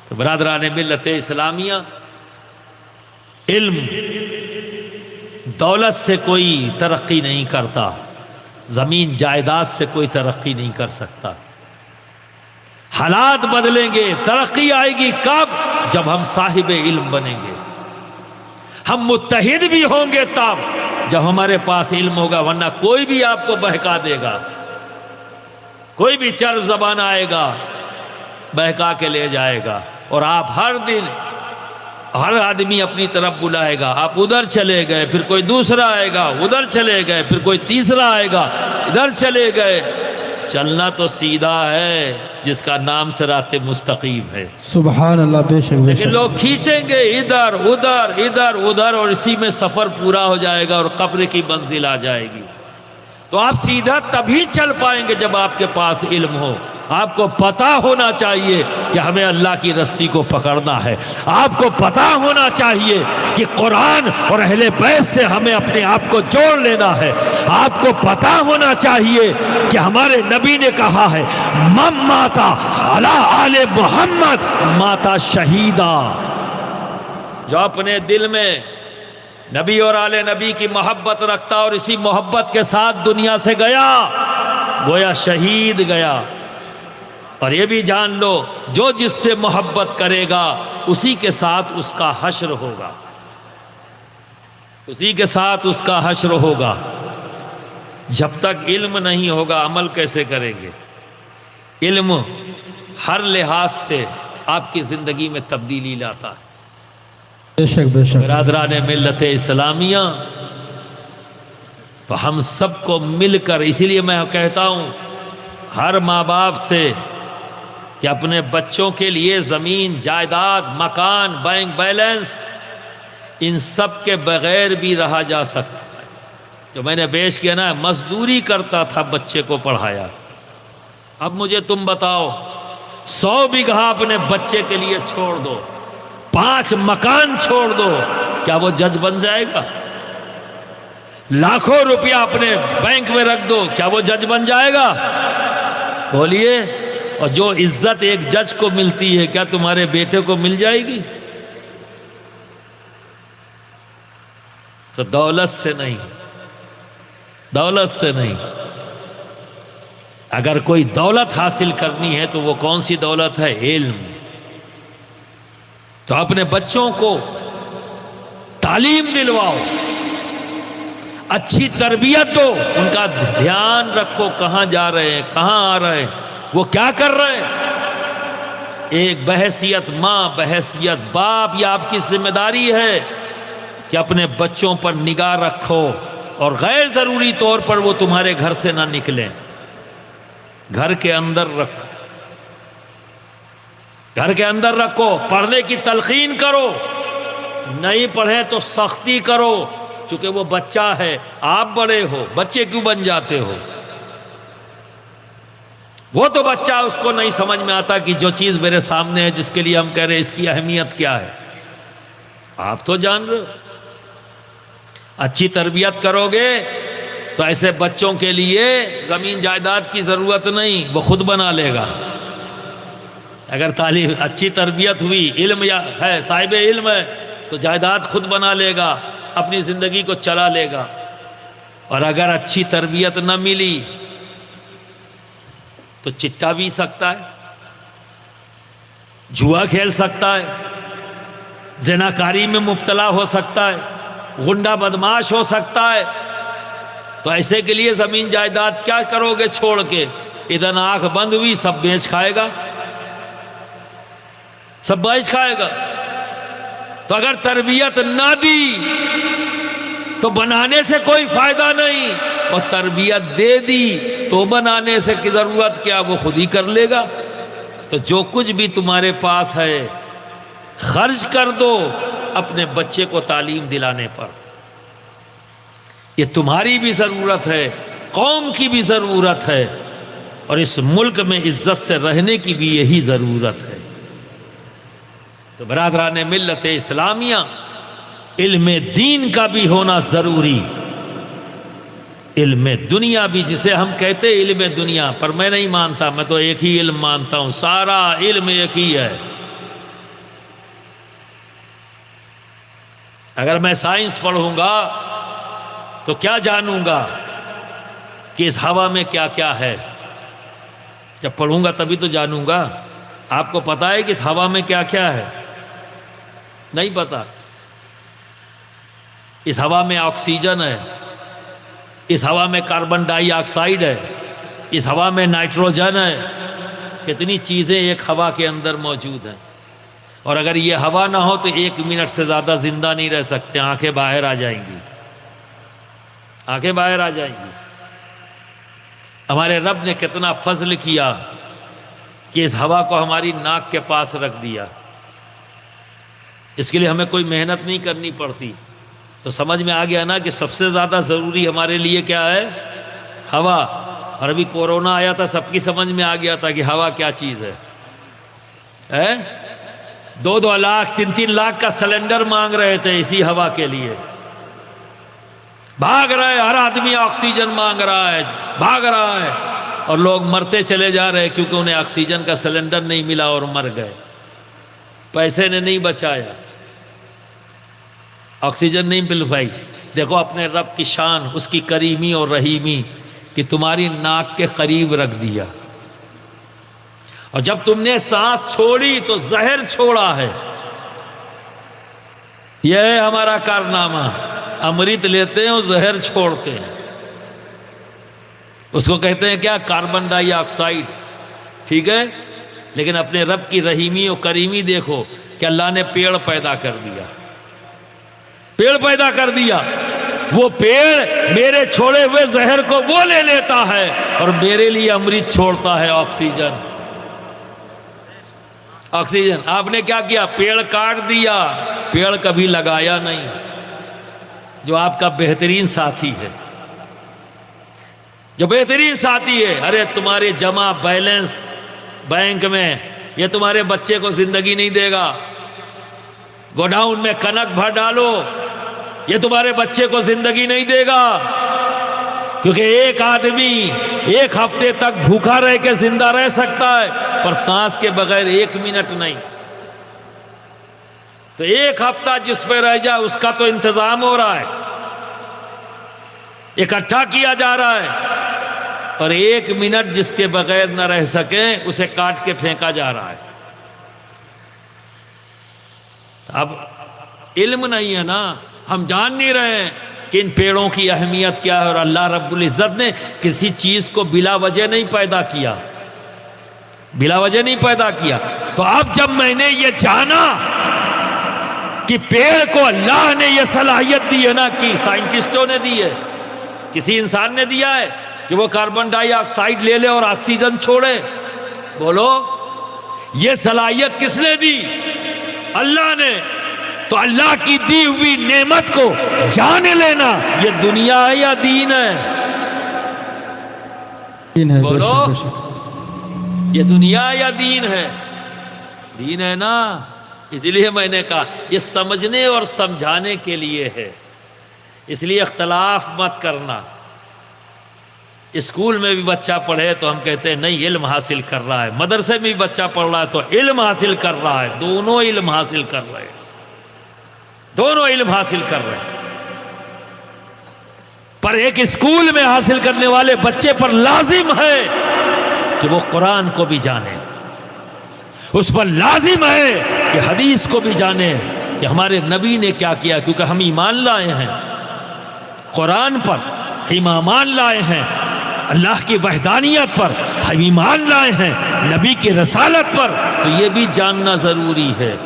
تو برادران ملت اسلامیہ، علم دولت سے کوئی ترقی نہیں کرتا، زمین جائیداد سے کوئی ترقی نہیں کر سکتا۔ حالات بدلیں گے، ترقی آئے گی کب؟ جب ہم صاحب علم بنیں گے، ہم متحد بھی ہوں گے تب جب ہمارے پاس علم ہوگا، ورنہ کوئی بھی آپ کو بہکا دے گا، کوئی بھی چرب زبان آئے گا بہکا کے لے جائے گا، اور آپ ہر دن ہر آدمی اپنی طرف بلائے گا، آپ ادھر چلے گئے، پھر کوئی دوسرا آئے گا، ادھر چلے گئے، پھر کوئی تیسرا آئے گا، ادھر چلے گئے۔ چلنا تو سیدھا ہے جس کا نام صراط مستقیم ہے، سبحان اللہ، بے شک بے لیکن شک۔ لوگ کھینچیں گے ادھر ادھر ادھر ادھر، اور اسی میں سفر پورا ہو جائے گا اور قبر کی منزل آ جائے گی۔ تو آپ سیدھا تبھی چل پائیں گے جب آپ کے پاس علم ہو۔ آپ کو پتا ہونا چاہیے کہ ہمیں اللہ کی رسی کو پکڑنا ہے، آپ کو پتا ہونا چاہیے کہ قرآن اور اہل بیت سے ہمیں اپنے آپ کو جوڑ لینا ہے، آپ کو پتا ہونا چاہیے کہ ہمارے نبی نے کہا ہے من ماتا علی آل محمد ماتا شہیدا۔ جو اپنے دل میں نبی اور آل نبی کی محبت رکھتا اور اسی محبت کے ساتھ دنیا سے گیا، گویا شہید گیا۔ اور یہ بھی جان لو، جو جس سے محبت کرے گا اسی کے ساتھ اس کا حشر ہوگا، اسی کے ساتھ اس کا حشر ہوگا۔ جب تک علم نہیں ہوگا عمل کیسے کریں گے؟ علم ہر لحاظ سے آپ کی زندگی میں تبدیلی لاتا ہے۔ بے شک بے شک۔ برادران ملت اسلامیہ، تو ہم سب کو مل کر، اسی لیے میں کہتا ہوں ہر ماں باپ سے کہ اپنے بچوں کے لیے زمین جائیداد، مکان، بینک بیلنس، ان سب کے بغیر بھی رہا جا سکتا ہے۔ جو میں نے پیش کیا نا، مزدوری کرتا تھا بچے کو پڑھایا، اب مجھے تم بتاؤ 100 بیگھہ اپنے بچے کے لیے چھوڑ دو، 5 مکان چھوڑ دو، کیا وہ جج بن جائے گا؟ لاکھوں روپیہ اپنے بینک میں رکھ دو، کیا وہ جج بن جائے گا؟ بولیے۔ اور جو عزت ایک جج کو ملتی ہے کیا تمہارے بیٹے کو مل جائے گی؟ تو دولت سے نہیں، دولت سے نہیں۔ اگر کوئی دولت حاصل کرنی ہے تو وہ کون سی دولت ہے؟ علم۔ تو اپنے بچوں کو تعلیم دلواؤ، اچھی تربیت دو، ان کا دھیان رکھو کہاں جا رہے ہیں، کہاں آ رہے ہیں، وہ کیا کر رہے ہیں۔ ایک بحیثیت ماں، بحیثیت باپ، یہ آپ کی ذمہ داری ہے کہ اپنے بچوں پر نگاہ رکھو، اور غیر ضروری طور پر وہ تمہارے گھر سے نہ نکلیں، گھر کے اندر رکھو، گھر کے اندر رکھو، پڑھنے کی تلقین کرو، نہیں پڑھے تو سختی کرو، چونکہ وہ بچہ ہے، آپ بڑے ہو، بچے کیوں بن جاتے ہو؟ وہ تو بچہ، اس کو نہیں سمجھ میں آتا کہ جو چیز میرے سامنے ہے جس کے لیے ہم کہہ رہے ہیں اس کی اہمیت کیا ہے، آپ تو جان رہے ہو۔ اچھی تربیت کرو گے تو ایسے بچوں کے لیے زمین جائیداد کی ضرورت نہیں، وہ خود بنا لے گا۔ اگر تعلیم، اچھی تربیت ہوئی، علم یا ہے، صاحب علم ہے، تو جائیداد خود بنا لے گا، اپنی زندگی کو چلا لے گا۔ اور اگر اچھی تربیت نہ ملی تو چٹا بھی سکتا ہے، جوا کھیل سکتا ہے، زناکاری میں مبتلا ہو سکتا ہے، غنڈہ بدماش ہو سکتا ہے۔ تو ایسے کے لیے زمین جائیداد کیا کرو گے چھوڑ کے؟ ادھر آنکھ بند ہوئی، سب بیچ کھائے گا، سب بیچ کھائے گا۔ تو اگر تربیت نہ دی تو بنانے سے کوئی فائدہ نہیں، اور تربیت دے دی تو بنانے سے کی ضرورت کیا، وہ خود ہی کر لے گا۔ تو جو کچھ بھی تمہارے پاس ہے خرچ کر دو اپنے بچے کو تعلیم دلانے پر۔ یہ تمہاری بھی ضرورت ہے، قوم کی بھی ضرورت ہے، اور اس ملک میں عزت سے رہنے کی بھی یہی ضرورت ہے۔ تو برادران ملت اسلامیہ، علم دین کا بھی ہونا ضروری، علم دنیا بھی، جسے ہم کہتے علم دنیا، پر میں نہیں مانتا، میں تو ایک ہی علم مانتا ہوں، سارا علم ایک ہی ہے، اگر میں سائنس پڑھوں گا تو کیا جانوں گا کہ اس ہوا میں کیا کیا ہے؟ جب پڑھوں گا تبھی تو جانوں گا۔ آپ کو پتا ہے کہ اس ہوا میں کیا کیا ہے؟ نہیں پتا۔ اس ہوا میں آکسیجن ہے، اس ہوا میں کاربن ڈائی آکسائڈ ہے، اس ہوا میں نائٹروجن ہے، کتنی چیزیں ایک ہوا کے اندر موجود ہیں۔ اور اگر یہ ہوا نہ ہو تو 1 منٹ سے زیادہ زندہ نہیں رہ سکتے، آنکھیں باہر آ جائیں گی، آنکھیں باہر آ جائیں گی۔ ہمارے رب نے کتنا فضل کیا کہ اس ہوا کو ہماری ناک کے پاس رکھ دیا۔ اس کے لیے ہمیں کوئی محنت نہیں کرنی پڑتی۔ تو سمجھ میں آ گیا نا کہ سب سے زیادہ ضروری ہمارے لیے کیا ہے؟ ہوا۔ اور ابھی کورونا آیا تھا، سب کی سمجھ میں آ گیا تھا کہ ہوا کیا چیز ہے۔ 2 لاکھ 3 لاکھ کا سلنڈر مانگ رہے تھے اسی ہوا کے لیے، بھاگ رہے، ہر آدمی آکسیجن مانگ رہا ہے، بھاگ رہا ہے، اور لوگ مرتے چلے جا رہے کیونکہ انہیں آکسیجن کا سلنڈر نہیں ملا اور مر گئے۔ پیسے نے نہیں بچایا، آکسیجن نہیں مل پائی۔ دیکھو اپنے رب کی شان، اس کی کریمی اور رحیمی کہ تمہاری ناک کے قریب رکھ دیا، اور جب تم نے سانس چھوڑی تو زہر چھوڑا ہے۔ یہ ہے ہمارا کارنامہ، امرت لیتے ہیں اور زہر چھوڑتے ہیں۔ اس کو کہتے ہیں کیا؟ کاربن ڈائی آکسائڈ، ٹھیک ہے؟ لیکن اپنے رب کی رحیمی اور کریمی دیکھو کہ اللہ نے پیڑ پیدا کر دیا، پیڑ پیدا کر دیا۔ وہ پیڑ میرے چھوڑے ہوئے زہر کو وہ لے لیتا ہے اور میرے لیے امرت چھوڑتا ہے، آکسیجن۔ آکسیجن آپ نے کیا کیا؟ پیڑ کاٹ دیا، پیڑ کبھی لگایا نہیں، جو آپ کا بہترین ساتھی ہے، جو بہترین ساتھی ہے۔ ارے تمہارے جمع بیلنس بینک میں یہ تمہارے بچے کو زندگی نہیں دے گا، گوڈاؤن میں کنک بھر ڈالو، یہ تمہارے بچے کو زندگی نہیں دے گا، کیونکہ ایک آدمی 1 ہفتے تک بھوکا رہ کے زندہ رہ سکتا ہے، پر سانس کے بغیر 1 منٹ نہیں۔ تو 1 ہفتہ جس پہ رہ جائے اس کا تو انتظام ہو رہا ہے، اکٹھا کیا جا رہا ہے، اور 1 منٹ جس کے بغیر نہ رہ سکے اسے کاٹ کے پھینکا جا رہا ہے۔ اب علم نہیں ہے نا، ہم جان نہیں رہے ہیں کہ ان پیڑوں کی اہمیت کیا ہے، اور اللہ رب العزت نے کسی چیز کو بلا وجہ نہیں پیدا کیا، بلا وجہ نہیں پیدا کیا۔ تو اب جب میں نے یہ جانا کہ پیڑ کو اللہ نے یہ صلاحیت دی ہے نا، کہ سائنٹسٹوں نے دی ہے، کسی انسان نے دیا ہے کہ وہ کاربن ڈائی آکسائڈ لے لے اور آکسیجن چھوڑے، بولو یہ صلاحیت کس نے دی؟ اللہ نے۔ تو اللہ کی دی ہوئی نعمت کو جان لینا، یہ دنیا ہے یا دین ہے؟ دین ہے، بولو بے شک۔ یہ دنیا یا دین ہے؟ دین ہے نا۔ اس لیے میں نے کہا یہ سمجھنے اور سمجھانے کے لیے ہے، اس لیے اختلاف مت کرنا۔ اسکول میں بھی بچہ پڑھے تو ہم کہتے ہیں نہیں علم حاصل کر رہا ہے، مدرسے میں بھی بچہ پڑھ رہا ہے تو علم حاصل کر رہا ہے، دونوں علم حاصل کر رہے ہیں، دونوں علم حاصل کر رہے ہیں۔ پر ایک اسکول میں حاصل کرنے والے بچے پر لازم ہے کہ وہ قرآن کو بھی جانے، اس پر لازم ہے کہ حدیث کو بھی جانے کہ ہمارے نبی نے کیا کیا، کیونکہ ہم ایمان لائے ہیں قرآن پر، ہم ایمان لائے ہیں اللہ کی وحدانیت پر، ہم ایمان لائے ہیں نبی کی رسالت پر، تو یہ بھی جاننا ضروری ہے۔